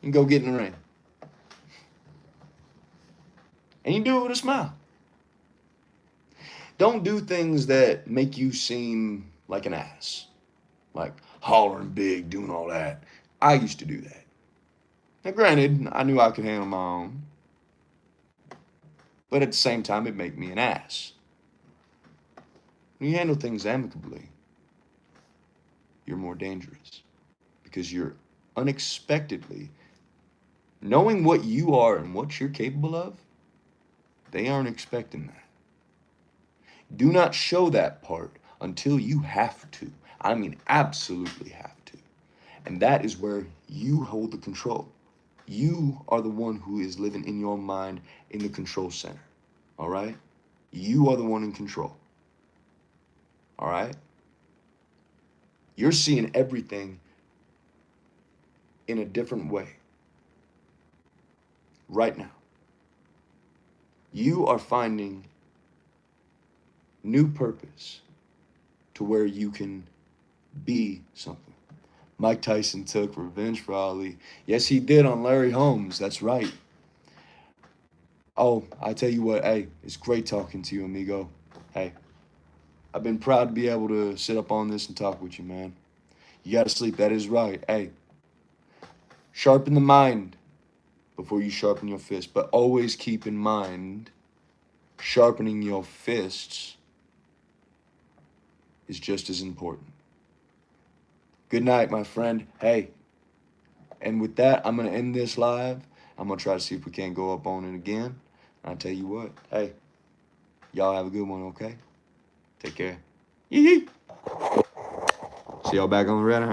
You can go get in the ring. And you do it with a smile. Don't do things that make you seem like an ass. Like hollering big, doing all that. I used to do that. Now granted, I knew I could handle my own. But at the same time, it made me an ass. When you handle things amicably, you're more dangerous. Because you're unexpectedly, knowing what you are and what you're capable of, they aren't expecting that. Do not show that part until you have to. I mean, absolutely have to. And that is where you hold the control. You are the one who is living in your mind in the control center. All right? You are the one in control. All right? You're seeing everything in a different way. Right now. You are finding new purpose to where you can be something. Mike Tyson took revenge for Ali. Yes, he did on Larry Holmes. That's right. Oh, I tell you what, hey, it's great talking to you, amigo. Hey, I've been proud to be able to sit up on this and talk with you, man. You gotta sleep, that is right. Hey, sharpen the mind before you sharpen your fist. But always keep in mind, sharpening your fists is just as important. Good night, my friend. Hey, and with that, I'm going to end this live. I'm going to try to see if we can't go up on it again. And I'll tell you what, hey, y'all have a good one, okay? Take care. Yee-hee. See y'all back on the Red Iron.